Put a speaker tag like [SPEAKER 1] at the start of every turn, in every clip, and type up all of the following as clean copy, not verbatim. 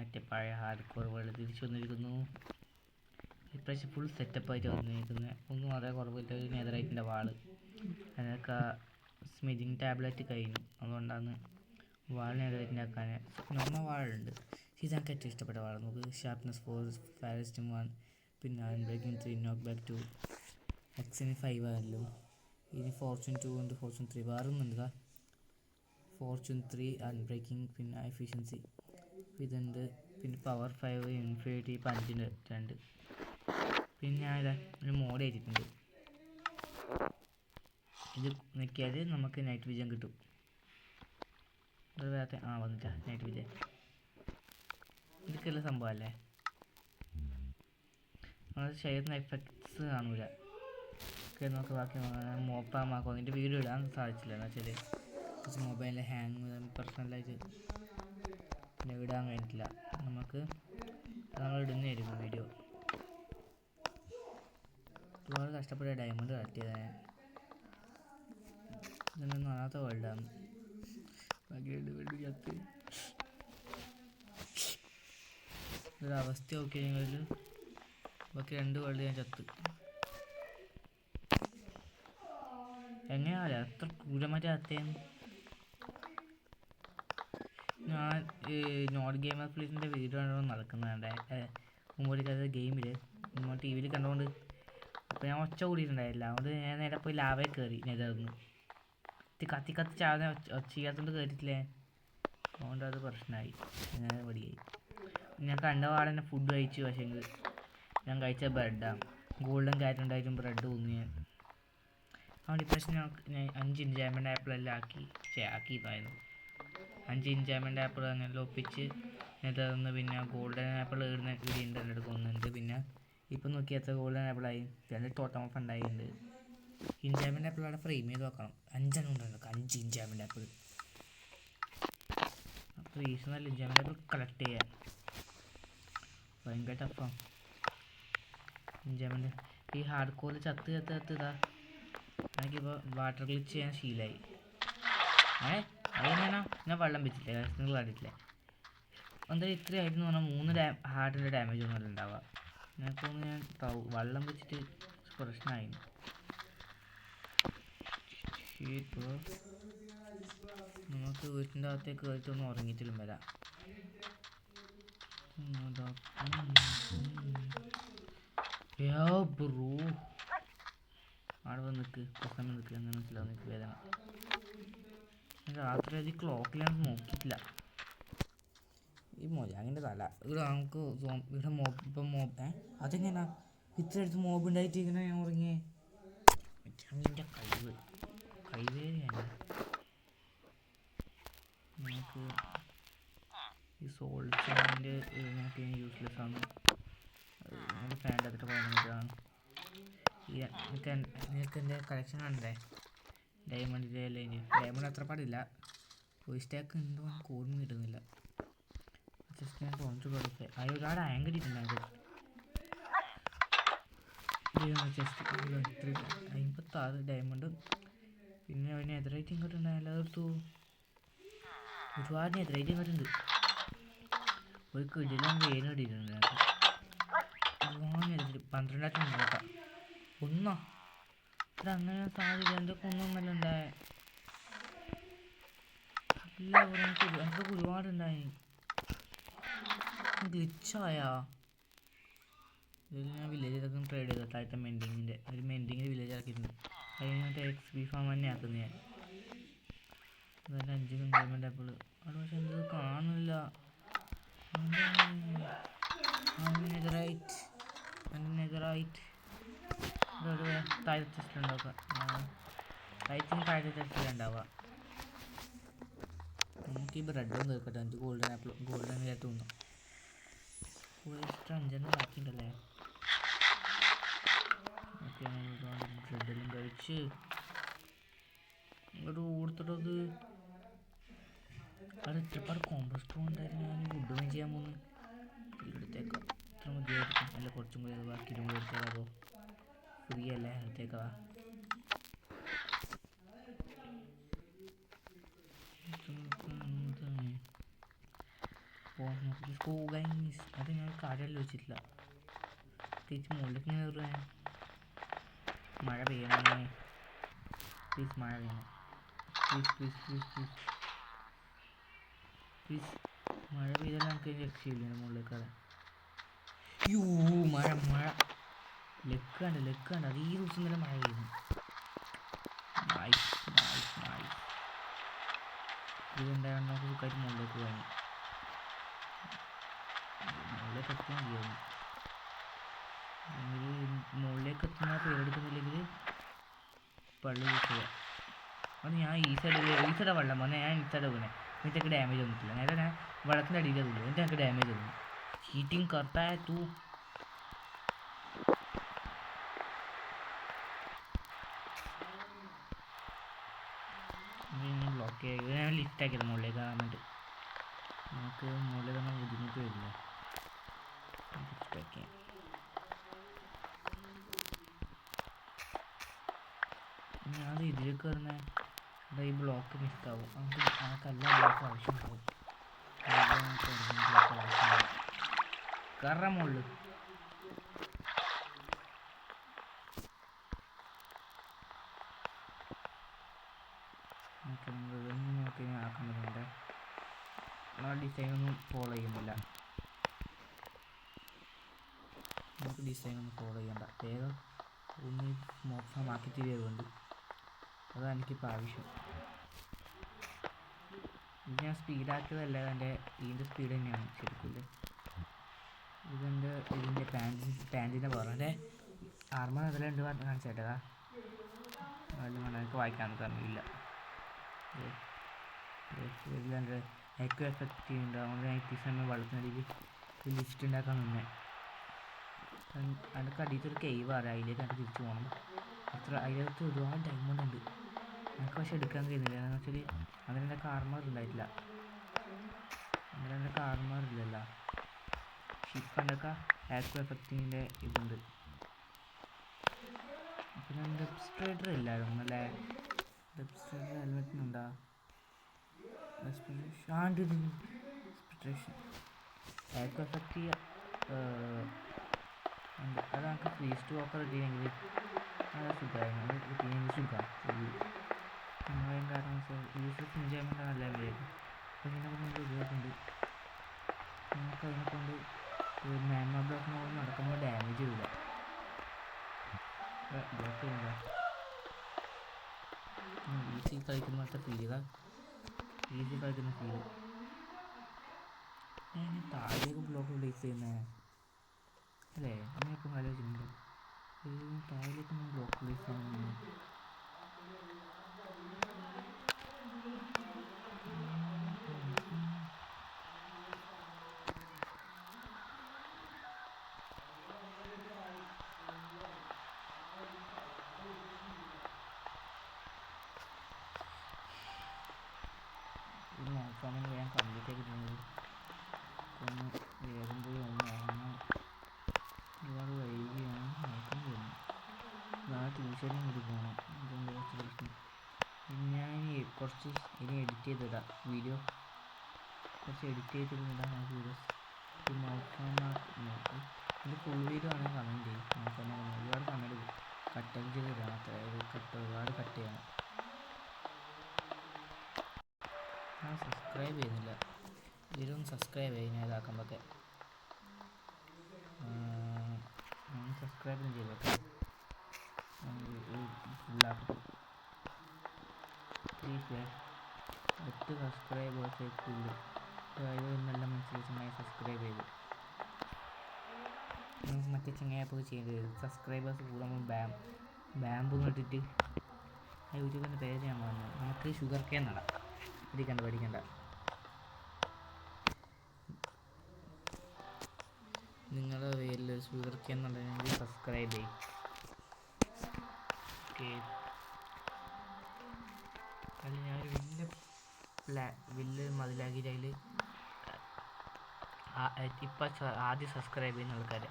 [SPEAKER 1] മറ്റേ പഴയ hard core world തിരിച്ചു വന്നിരിക്കുന്നു. ഇപ്രാവശ്യം ഫുൾ സെറ്റപ്പായിട്ട് വന്നിരിക്കുന്നത്. ഒന്നും അതേ കുറവില്ല. ഒരു നെതറൈറ്റിൻ്റെ വാള്, അതിനൊക്കെ സ്മിതിങ് ടാബ്ലറ്റ് കഴിഞ്ഞു. അതുകൊണ്ടാണ് വാൾ നെതറൈറ്റിൻ്റെ ആക്കാൻ. നോർമൽ വാളുണ്ട്. ഇതാണ് ഏറ്റവും ഇഷ്ടപ്പെട്ട വാൾ. നമുക്ക് ഷാർപ്നെസ് 4, ഫാരസ്റ്റും 1, പിന്നെ അൺബ്രേക്കിംഗ് 3, നോക്ക് ബാക്ക് 2, എക്സിന് 5 ആണല്ലോ. ഇനി ഫോർച്യൂൺ 2 ഉണ്ട്, ഫോർച്യൂൺ 3 വേറൊന്നുണ്ട്. ഫോർച്യൂൺ 3 അൺബ്രേക്കിംഗ്, പിന്നെ എഫിഷ്യൻസി ഇതുണ്ട്, പിന്നെ പവർ 5, ഇൻഫിനിറ്റി പഞ്ചിൻ്റെ 2. പിന്നെ ഞാൻ ഒരു മോഡ് ചെയ്തിട്ടുണ്ട്. ഇത് നോക്കിയാൽ നമുക്ക് നൈറ്റ് വിജൻ കിട്ടും. ഇത് വേറെ വന്നിട്ടാ നൈറ്റ് വിജൻ. ഇതൊക്കെയുള്ള സംഭവമല്ലേ. നമ്മൾ ചെയ്യുന്ന എഫക്ട്സ് കാണൂല. ഒക്കെ നമുക്ക് ബാക്കി മോപ്പാമാക്കും. അതിൻ്റെ വീഡിയോ ഇടാൻ സാധിച്ചില്ല. എന്ന് വെച്ചാൽ കുറച്ച് മൊബൈലിൽ ഹാങ് പേഴ്സണലായിട്ട് ഇടാൻ കഴിഞ്ഞിട്ടില്ല. നമുക്ക് നമ്മൾ ഇടുന്നതായിരിക്കും വീഡിയോ. ഒരുപാട് കഷ്ടപ്പെട്ട ഡയമണ്ട് കളക്ട് ഇതൊന്നും കാണാത്ത വേൾഡാണ്. ഒരവസ്ഥ നോക്കിയെങ്കിൽ ബാക്കി 2 വേൾഡ് ഞാൻ ചത്ത്. എങ്ങനെയാ അത്ര ക്രൂരമായിട്ട് ചത്തേന്ന്. ഞാൻ നോട്ട് ഗെയിമർ പ്ലീസിൻ്റെ വീഡിയോ കണ്ടുകൊണ്ട് നടക്കുന്നുണ്ട്. മുമ്പോട്ട് ഗെയിമിൽ നമ്മൾ ടി വിയിൽ കണ്ടുകൊണ്ട്. അപ്പോൾ ഞാൻ ഒച്ച കൂടിയിട്ടുണ്ടായില്ല. അതുകൊണ്ട് ഞാൻ നേരെ പോയി ലാവയിൽ കയറി. നെതർന്ന് കത്തി ചാവുന്ന ഒച്ച ചെയ്യാത്തതുകൊണ്ട് കയറിയിട്ടില്ലേ. അതുകൊണ്ട് അത് പ്രശ്നമായി. ഞാൻ വടിയായി. ഞാൻ കണ്ട പാടെ തന്നെ ഫുഡ് കഴിച്ചു. പക്ഷേ ഞാൻ കഴിച്ച ബ്രെഡാണ്. ഗോൾഡൻ ക്യാരറ്റ് ഉണ്ടായിട്ടും ബ്രെഡ് തോന്നി ഞാൻ. അതുകൊണ്ട് ഇപ്രാവശ്യം ഞാൻ 5 എൻജോയ്മെൻ്റ് ആപ്പിളെല്ലാം ആക്കിയതായിരുന്നു. 5 എൻജോയ്മെൻ്റ് ആപ്പിൾ അങ്ങനെ ഒപ്പിച്ച് നെതർന്ന്. പിന്നെ ഗോൾഡൻ ആപ്പിൾ ഇടുന്ന ഇടേണ്ട എടുക്കുന്നുണ്ട്. പിന്നെ ഇപ്പം നോക്കി എത്ര ഗോൾഡൻ ആപ്പിളായി. 2 ടോട്ടം ഓഫ് ഉണ്ടായിട്ടുണ്ട്. എൻജോയ്മെൻ്റ് ആപ്പിൾ അവിടെ ഫ്രെയിം ചെയ്ത് നോക്കണം. 5 എണ്ണം ഉണ്ടല്ലോ. 5 എൻജോയ്മെൻ്റ് ആപ്പിൾ. അപ്പോൾ റീസണൽ എൻജോയ്മെൻ്റ് ആപ്പിൾ കളക്ട് ചെയ്യാൻ ഭയങ്കര ടഫാണ്. എൻജോയ്മെൻ്റ് ഈ ഹാർഡ് കോറിൽ ചത്ത് ഇതാ എനിക്കിപ്പോൾ വാട്ടർ ഗ്ലിച്ച് ചെയ്യാൻ ശീലമായി. അതെങ്ങനെയാണോ ഞാൻ വെള്ളം വെച്ചില്ലേ, നിങ്ങൾ കണ്ടിട്ടില്ലേ. എന്തായാലും ഇത്രയായിരുന്നു പറഞ്ഞാൽ 3 ഹാർട്ടിൻ്റെ ഡാമേജ് ഒന്നുമല്ല ഉണ്ടാവുക. ഞാനിപ്പോൾ ഞാൻ വെള്ളം വെച്ചിട്ട് പ്രശ്നമായി. ഇപ്പോൾ നമുക്ക് വീട്ടിൻ്റെ അകത്തേക്ക് കയറിയിട്ടൊന്നും ഉറങ്ങിയിട്ടിലും വരാം. ബ്രോ അവിടെ വന്ന് നിൽക്ക്, കുറച്ച് സമയം നിൽക്കുക. അങ്ങനെ മനസ്സിലാവും നിൽക്ക് വേദന. രാത്രി അത് ക്ലോക്കിലാണ് നോക്കിയിട്ടില്ല. ഈ മൊജാങ്ങിൻ്റെ തല ഇവിടെ നമുക്ക് ഇവിടെ മോബ് അതെങ്ങനെയാ ഇത്ര അടുത്ത് മോബ് ഉണ്ടായിട്ട് ഇങ്ങനെ ഞാൻ ഉറങ്ങിയേ. മൊജാങ്ങിൻ്റെ കൈവേദനയാണ്. നമുക്ക് ഈ സോൾസിൻ്റെ നമുക്ക് യൂസ്ലെസ് ആണ്. അതിൻ്റെ ഫാൻ്റെ അകത്ത് പോകുന്നതാണ്. നിങ്ങൾക്ക് എൻ്റെ കളക്ഷൻ കണ്ടേ ഡയമണ്ടിൻ്റെ ലൈന്. ഡയമണ്ട് അത്ര പാടില്ല. ഒരു സ്റ്റാക്ക് ഉണ്ടോ എനിക്ക് ഓർമ്മ കിട്ടുന്നില്ല. ജസ്റ്റ് ഞാൻ തോന്നിച്ചു കൊടുത്തേ. അത് ഒരുപാട് ആങ്ക് കിട്ടിയിട്ടുണ്ടായത്. 56 ഡയമണ്ട്. പിന്നെ അവന് എതിരായിട്ട് ഇങ്ങോട്ട് ഉണ്ടായാലും അതെടുത്തു. ഒരുപാട് എതിരായിട്ട് ഇങ്ങോട്ടുണ്ട്. ഒരു കിടിലം വേന ഇട്ടിട്ടുണ്ട്. ഒരുപാട് എതിര് 12,000 നോക്കാം. ഒന്നോ ഇതങ്ങനെ സാധ്യത. എന്തൊക്കെ ഒന്നൊന്നല്ല ഉണ്ടായേ. എന്തൊക്കെ ഒരുപാടുണ്ടായി. ഗ്ലിച്ചായാ ഇതിൽ ഞാൻ വില്ലേജൊക്കെ ട്രേഡ് ചെയ്ത താഴത്തെ മെൻഡിങ്ങിൻ്റെ ഒരു മെൻഡിങ്ങിൽ വില്ലേജ് ആക്കിയിട്ടുണ്ട്. അതിനകത്ത് XP ഫാം തന്നെ ആക്കുന്നത് ഞാൻ. അതെല്ലാം 5 എൻജോയ്മെൻ്റ് ആപ്പിൾ അവിടെ. പക്ഷെ എന്ത് കാണില്ല. നെതറൈറ്റ് ഇതോടെ താഴത്തെ ചെസ്റ്റിലുണ്ടാവുക. താഴത്തെ ചെസ്റ്റിലുണ്ടാവുക. നമുക്ക് ഈ ബ്രെഡും തീർക്കട്ടെ. എനിക്ക് ഗോൾഡൻ ആയിട്ട് തോന്നും. എക്സ്ട്രാ 5 ബാക്കിയുണ്ടല്ലേ. ഓക്കെ, ബ്രെഡെല്ലാം കഴിച്ച് ഇങ്ങോട്ട് കൊടുത്തിട്ടത് അത് ഇത്രപ്പാട് കോമ്പസ്റ്റോ ഉണ്ടായിരുന്നു. ഞാൻ ഫുഡ് ചെയ്യാൻ പോകുന്നു. എടുത്തേക്കാം. ഇത്ര മതിയായിരിക്കും. അല്ല കുറച്ചും കൂടി അത് ബാക്കി കൂടി എടുത്തേക്കാം. അപ്പോൾ ഫ്രീ അല്ലേ, എടുത്തേക്കാം. അത് ഞാൻ കാര്യമല്ല വെച്ചിട്ടില്ല. തിരിച്ച് മുകളിലേക്ക് ഇങ്ങനെ കയറുക. മഴ പെയ്യണേ പ്ലീസ്, മഴ പെയ്യണേ please please please please please. മഴ പെയ്താൽ നമുക്ക് രക്ഷയില്ല മുകളിലേക്ക് കയറാൻ. യൂ മഴ മഴ ലക്കാണ്ട് അത് ഈ ദിവസം തന്നെ മഴ പെയ്യുന്നു. Nice nice nice. ഇതുണ്ടായിരുന്നു നമുക്ക് സുഖമായിട്ട് മുകളിലേക്ക് പോകാൻ. മുകളിലേക്ക് എത്താൻ ചെയ്യായിരുന്നു. മുകളിലേക്ക് എത്തുന്ന പേരെടുക്കുന്നില്ലെങ്കിൽ പള്ളി വീട്ടുക. അത് ഞാൻ ഈ സൈഡ് വെള്ളം വന്നാൽ ഞാൻ ഈ സൈഡ് വീണേ. എന്നിട്ട് എനിക്ക് ഡാമേജ് വന്നിട്ടില്ല. നേരെ ഞാൻ വെള്ളത്തിൻ്റെ അടിയിലേ വീണു. എന്നിട്ട് എനിക്ക് ഡാമേജ് വന്നു. ഹീറ്റിംഗ് കറക്റ്റായ തൂ. ബ്ലോക്ക് ഇത് ഞാൻ ലിഫ്റ്റ് ആക്കിയത് മുകളിലേക്ക് കയറാൻ വേണ്ടി. നമുക്ക് മുകളിൽ തന്നെ ബുദ്ധിമുട്ട് വരില്ല. ലിഫ്റ്റ് ആക്കിയാൽ ഞാൻ ഇതിലേക്ക് കയറുന്ന ഈ ബ്ലോക്ക് മിസ്സാവും. നമുക്കെല്ലാം ബ്ലോക്ക് ആവശ്യമുണ്ടാവും. കയറാൻ മുകളിൽ നമുക്ക് ആക്കാൻ പറ്റുന്നുണ്ട്. ആ ഡിസൈനൊന്നും ഫോളോ ചെയ്യുന്നില്ല. നമുക്ക് ഡിസൈനൊന്നും ഫോളോ ചെയ്യണ്ട. വേഗം ഒന്ന് മോശമാക്കി തരുന്നുണ്ട്. അതാണ് എനിക്കിപ്പോൾ ആവശ്യം. ഇത് ഞാൻ സ്പീഡാക്കിയതല്ല, ഇതിൻ്റെ സ്പീഡ് തന്നെയാണ് ശരിക്കും. ഇതിൻ്റെ പാൻറ്റിൻ്റെ പറഞ്ഞ ആർമ അതിലുണ്ട് പറഞ്ഞ് കാണിച്ചേട്ടാ. അതിൽ വേണ്ട, എനിക്ക് വായിക്കാൻ അറിയില്ല. ഇതിലെൻ്റെ എക്കോ എഫക്റ്റ് ഉണ്ട്. അതുകൊണ്ട് ഞാൻ ഇത്തിരി സമയം വെള്ളത്തിനടിയിൽ ലിസ്റ്റ് ഉണ്ടാക്കാൻ നിന്നെ. അതിൻ്റെ അടിയിലൊരു കേവ് അറിയാം. അതിലേക്ക് എനിക്ക് തിരിച്ചു പോകണം. അതിനകത്ത് ഒരുപാട് ഡയമണ്ട് ഉണ്ട്. എനിക്ക് പക്ഷെ എടുക്കാൻ കഴിയുന്നില്ല. എന്ന് വെച്ചാൽ അതിനെൻ്റെ കാർമർ ഉണ്ടായിട്ടില്ല. അതിനെൻ്റെ കാർമർ ഇല്ലല്ലോ. ഷിപ്പൻ്റെ ഒക്കെ ആക്വോ എഫക്റ്റിൻ്റെ ഇതുണ്ട്. പിന്നെ ഡെബ്സ്ട്രേറ്റർ ഇല്ലായിരുന്നു അല്ലേ? ഡെബ്സ്ട്രേറ്റർ ഹെൽമെറ്റിനുണ്ടോ? ആക്വോ എഫക്റ്റ് അത് നമുക്ക് ഫ്രീസ് ടു ഓഫർ കിട്ടിയെങ്കിൽ അത് സുഖമായിരുന്നു. അത് കിട്ടിയെങ്കിൽ സുഖമാണ്. കാരണം യൂസേഴ്സ് എൻജോയ്മെൻ്റ് നല്ല വിലയായിരുന്നു. അപ്പോൾ ഇതിനൊക്കെ നല്ല ഉപയോഗമുണ്ട്. നമുക്ക് അതിനെക്കൊണ്ട് മാൻമോ ബ്ലോക്കിനോട് നടക്കുമ്പോൾ ഡാമേജ് ഇല്ല. ബ്ലോക്ക് ഇല്ല. ഈസി കളിക്കുന്ന പോലത്തെ ഫീലുക. ഈസി കളിക്കുന്ന ഫീല്. ഞാൻ താഴേക്ക് ബ്ലോക്ക് പ്ലേസ് ചെയ്യുന്നത് അല്ലേ? അങ്ങനെയൊക്കെ ആലോചിക്കുന്നുണ്ട്. താഴേക്ക് ബ്ലോക്ക് പ്ലേസ് ചെയ്യുന്നു. നോക്കാമെന്ന് ഞാൻ കംപ്ലീറ്റ് ആക്കിയിട്ടുണ്ട്. ഒന്ന് വേഗം പോയി ഒന്ന് ഇറങ്ങാൻ ഒരുപാട് വൈകിയാണ് നോക്കാൻ പോകുന്നത്. നാളെ ട്യൂഷനും കൂടി പോകണം. ഇതുകൊണ്ട് കുറച്ച് പ്രശ്നം. ഞാൻ കുറച്ച് ഇനി എഡിറ്റ് ചെയ്തിടാം വീഡിയോ. കുറച്ച് എഡിറ്റ് ചെയ്തിടാം നമുക്ക് വീഡിയോസ്. നോക്കാം. ഇത് ഫുൾ വീഡിയോ ആണെങ്കിൽ കമൻറ്റ് ചെയ്യും. നോക്കാൻ ഒരുപാട് കമൻറ്റ് കട്ടൊക്കെ ചെയ്തിടാം. ഒരുപാട് കട്ട് ചെയ്യണം. ഞാൻ സബ്സ്ക്രൈബ് ചെയ്യുന്നില്ല. ഇതിലൊന്ന് സബ്സ്ക്രൈബ് ചെയ്യും. ഞാൻ ഇതാക്കുമ്പോഴൊക്കെ സബ്സ്ക്രൈബ് ചെയ്തോട്ടെ. ഫുള്ളാക്കും. പ്ലീസ് 8 സബ്സ്ക്രൈബേഴ്സേക്കുള്ളൂ. അതായത് ഇന്നെല്ലാം മനസ്സിലായി സബ്സ്ക്രൈബ് ചെയ്തു. മറ്റേ ചങ്ങയാപ്പൊക്കെ ചെയ്യേണ്ടത് സബ്സ്ക്രൈബേഴ്സ് കൂടുമ്പോൾ ബാമ്പ് ഇട്ടിട്ട് ആ യൂട്യൂബിൻ്റെ പേര് ഞാൻ പറഞ്ഞു. നമുക്ക് ഷുഗർ കെയിൻ നടാം. പഠിക്കണ്ട. നിങ്ങളുടെ പേരിൽ ഷുഗർ കെയിൻ എന്നുണ്ടെങ്കിൽ സബ്സ്ക്രൈബ് ചെയ്യും. ഓക്കെ. അത് ഞാനൊരു വലിയ മതിലാക്കിയിട്ട് അതിൽ ഇപ്പം ആദ്യം സബ്സ്ക്രൈബ് ചെയ്യുന്ന ആൾക്കാരെ,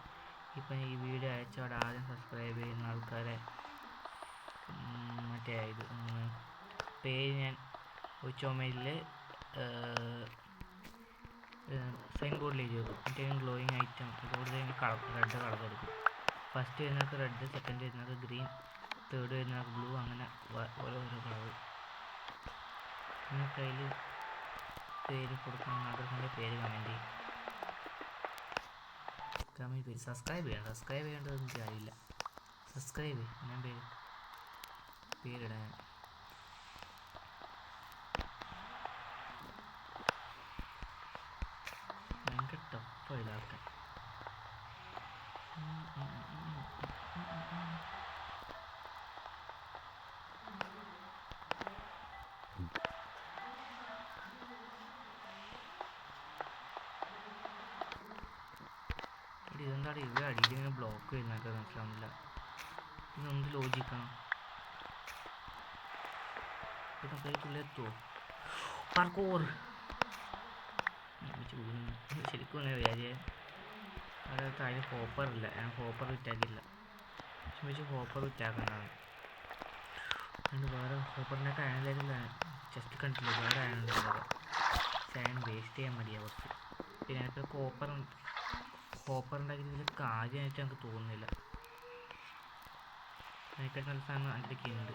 [SPEAKER 1] ഇപ്പം ഈ വീഡിയോ അയച്ചവിടെ ആദ്യം സബ്സ്ക്രൈബ് ചെയ്യുന്ന ആൾക്കാരെ മറ്റേ ഇത് പേര് ഞാൻ ചുമയിൽ സൈൻ ബോർഡിൽ എഴുതി വെക്കും. മറ്റേ ഗ്ലോയിങ് ഐറ്റം ഇതോട് കഴിഞ്ഞ് റെഡ് കളർ കൊടുക്കും. ഫസ്റ്റ് വരുന്നവർക്ക് റെഡ്, സെക്കൻഡ് വരുന്നവർക്ക് ഗ്രീൻ, തേർഡ് വരുന്നവർക്ക് ബ്ലൂ, അങ്ങനെ ഓരോരോ കളർ. നിങ്ങൾക്ക് അതിൽ പേര് കൊടുക്കണം, ആഗ്രഹത്തിൻ്റെ പേര് കമൻറ്റ് ചെയ്യും. കമൻറ്റ് പേര് സബ്സ്ക്രൈബ് ചെയ്യേണ്ടത് എനിക്ക് അറിയില്ല. സബ്സ്ക്രൈബ് ചെയ്യും, ഞാൻ പേരിടാൻ. ഭയങ്കര ടഫ് ഇതാക്കാൻ. ഇതെന്താണ് ഇവിടെ അടിയിലിങ്ങനെ ബ്ലോക്ക് വരുന്നൊക്കെ മനസ്സിലാവുന്നില്ല. ഇതെന്ത് ലോജിക്കാണ്? എത്തുമോ? പാർക്കോർ ശരിക്കും അങ്ങനെ വ്യാജ അവിടെ താഴെ ഹോപ്പറില്ല. ഞാൻ ഹോപ്പർ വിറ്റാക്കില്ല. ഹോപ്പർ വിറ്റാക്കാനാണ്. അതുകൊണ്ട് വേറെ ഹോപ്പറിനൊക്കെ ആയാലും ജസ്റ്റ് കണ്ടില്ല, വേറെ ആയാലും സാൻ വേസ്റ്റ് ചെയ്യാൻ മതിയാ കുറച്ച്. പിന്നെ എനിക്ക് ഹോപ്പർ ഉണ്ടാക്കിയതിൽ കാര്യമായിട്ട് എനിക്ക് തോന്നുന്നില്ല. അതിനൊക്കെ നല്ല സാധനം അതിലേക്ക് ഉണ്ട്.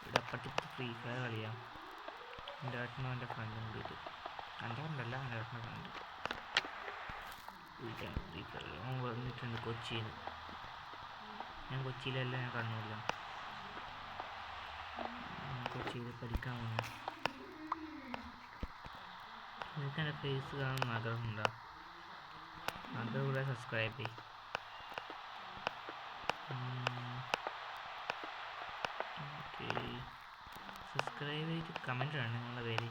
[SPEAKER 1] ഇവിടെ അപ്പുറത്ത് ഫ്രീ ഫയർ കളിയാം. എൻ്റെ ഏട്ടനും എൻ്റെ ഫ്രണ്ടും കൂടിയിട്ട്. എൻ്റെ ഫ്രണ്ടല്ല, എൻ്റെ ഏട്ടൻ്റെ ഫ്രണ്ട് വിളിക്കാണ് ഫ്രീ ഫയർ. വന്നിട്ടുണ്ട് കൊച്ചിയിൽ നിന്ന്. ഞാൻ കൊച്ചിയിലല്ല, ഞാൻ കണ്ണൂരിലാണ്. കൊച്ചിയിൽ പഠിക്കാൻ വന്നു. നിങ്ങൾക്ക് എൻ്റെ ഫേസ് കാണുന്ന ആഗ്രഹമുണ്ടോ? അതുകൂടെ സബ്സ്ക്രൈബ് ചെയ്യും. ഓക്കെ, സബ്സ്ക്രൈബ് ചെയ്തിട്ട് കമൻറ്റ് ആണ് നിങ്ങളുടെ പേര്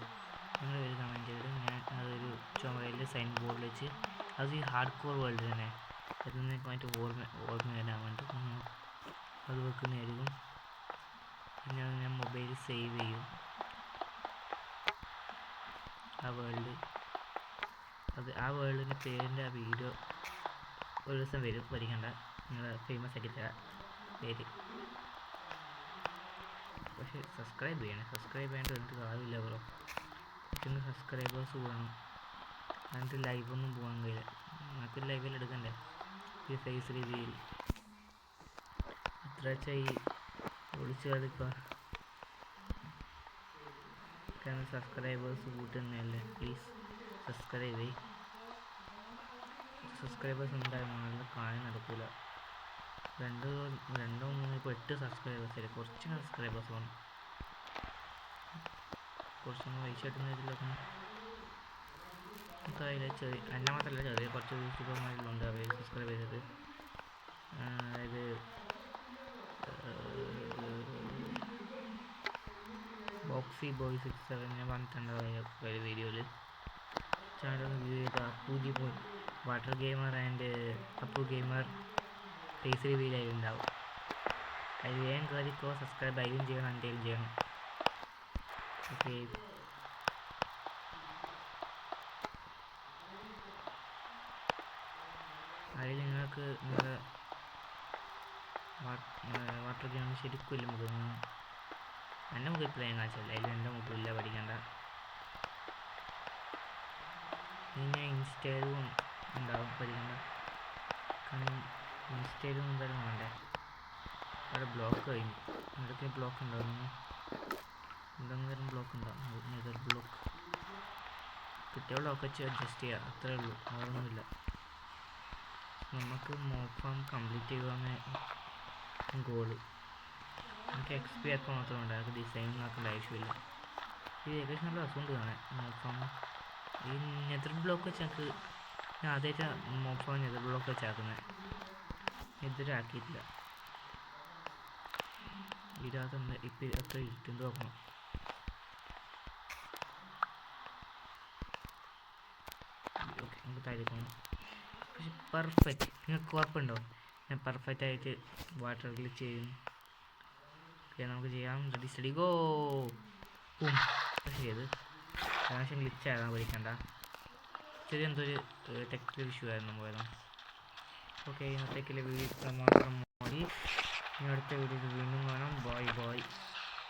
[SPEAKER 1] കമൻറ്റ് ചെയ്ത് ഞാൻ അതൊരു ചുമരിൽ സൈൻ ബോർഡിൽ വെച്ച്, അത് ഈ ഹാർഡ് കോർ വേൾഡ് തന്നെ അതിൽ നിന്നൊക്കെ മറ്റേ ഓർമ്മ വരാൻ വേണ്ടി അത് വെക്കുന്നതായിരിക്കും. പിന്നെ അത് ഞാൻ മൊബൈലിൽ സേവ് ചെയ്യും ആ വേൾഡ്. ആ വേൾഡിൻ്റെ പേരിൻ്റെ ആ വീഡിയോ ഒരു ദിവസം വരും, പഠിക്കണ്ട. നിങ്ങൾ ഫേമസ് ആക്കി തരാം പേര്. പക്ഷേ സബ്സ്ക്രൈബ് ചെയ്യേണ്ട എനിക്ക് കാര്യമില്ല ബ്രോ. എനിക്കൊന്ന് സബ്സ്ക്രൈബേഴ്സ് വേണം. എന്നിട്ട് ലൈവൊന്നും പോകാൻ കഴിയില്ല. നമുക്ക് ലൈവിൽ എടുക്കണ്ടേ ഈ ഫേസ് റിവ്യൂയിൽ. എത്ര വെച്ചാൽ ഈ വിളിച്ചു കളിക്കുക. കാരണം സബ്സ്ക്രൈബേഴ്സ് കൂട്ടുന്നതല്ലേ. പ്ലീസ് സബ്സ്ക്രൈബ് ചെയ്യ്. സബ്സ്ക്രൈബേഴ്സ് ഉണ്ടായാൽ നല്ല കാര്യം നടക്കില്ല. രണ്ടോ മൂന്നോ ഇപ്പോൾ 8 സബ്സ്ക്രൈബേഴ്സ് അല്ലേ. കുറച്ച് സബ്സ്ക്രൈബേഴ്സ് വേണം. കുറച്ചൊന്ന് പൈസ കിട്ടുന്നതിലൊക്കെ നമുക്കതിൽ എന്നെ മാത്രമല്ല, ചെറിയ കുറച്ച് യൂട്യൂബർമാരിലുണ്ട് അവർ സബ്സ്ക്രൈബ് ചെയ്തത്. അതായത് ബോക്സി ബോയ് 67 ഞാൻ പറഞ്ഞിട്ടുണ്ട് ഒരു വീഡിയോയിൽ. ചാനൽ വ്യൂ ചെയ്ത അപ്പൂജി പോയി water gamer and Appu gamer face റിവ്യൂലായി ഉണ്ടാവും. അതിൽ വേഗം കയറിക്കോ, സബ്സ്ക്രൈബ് അതിലും ചെയ്യണം, എന്തെങ്കിലും ചെയ്യണം. ഓക്കെ, അതിൽ നിങ്ങൾക്ക് നിങ്ങളുടെ വാട്ടർ ഗെയിം ശരിക്കും ഇല്ല മുഖം. എൻ്റെ മുഖം ഇപ്പോൾ ഞാൻ കാണിച്ചില്ല, അതിൽ എൻ്റെ മുഖമില്ല, പഠിക്കണ്ട. പിന്നെ ഇൻസ്റ്റയിലും ഉണ്ടാവും, പഠിക്കണ്ട. കാരണം ഇൻസ്റ്റയിലും എന്തായാലും വേണ്ടേ. അവിടെ ബ്ലോക്ക് കഴിഞ്ഞു. എന്തൊക്കെ ബ്ലോക്ക് ഉണ്ടാകുന്നു, എന്തെങ്കിലും ബ്ലോക്ക് ഉണ്ടാകും. നെതർ ബ്ലോക്ക് കിട്ടിയ ബ്ലോക്ക് വെച്ച് അഡ്ജസ്റ്റ് ചെയ്യുക, അത്രേ ഉള്ളൂ, വേറൊന്നുമില്ല. നമുക്ക് മോഫാം കംപ്ലീറ്റ് ചെയ്യുകയാണ് ഗോള്. നമുക്ക് XP ഒക്കെ മാത്രമേ ഉണ്ട്, നമുക്ക് ഡിസൈൻ ആക്കേണ്ട ആവശ്യമില്ല. ഇത് ഏകദേശം നല്ല രസമുണ്ട് കാണാൻ മോഫാം. ഈ നെതർ ബ്ലോക്ക് വെച്ച് ഞങ്ങൾക്ക് ഞാൻ ആദ്യമായിട്ട് മോഫാം നെതർ ബ്ലോക്ക് വെച്ചാക്കുന്നത്. എതിരാക്കിയിട്ടില്ല. ഇതിനകത്ത് ഇപ്പം അത്ര ഇരിക്കുന്നത് നോക്കണം. ഓക്കെ, നമുക്ക് താഴേക്കണം. പക്ഷെ പെർഫെക്റ്റ്, നിങ്ങൾക്ക് ഉറപ്പുണ്ടോ ഞാൻ പെർഫെക്റ്റ് ആയിട്ട് വാട്ടർ ഗ്ലിച്ച് ചെയ്യുന്നു? ഓക്കെ, നമുക്ക് ചെയ്യാം. Ready go. പക്ഷേ ഇത് ഏകദേശം ഗ്ലിച്ച് ആകാൻ പഠിക്കണ്ട. ചെറിയ എന്തൊരു ടെക്നിക്കൽ ഇഷ്യൂ ആയിരുന്നു പോയത്. ഓക്കെ, ഇന്നത്തേക്കുള്ള വീഡിയോ മാത്രം മതി. ഇനി അടുത്ത വീഡിയോയിൽ വീണ്ടും കാണാം. Bye bye.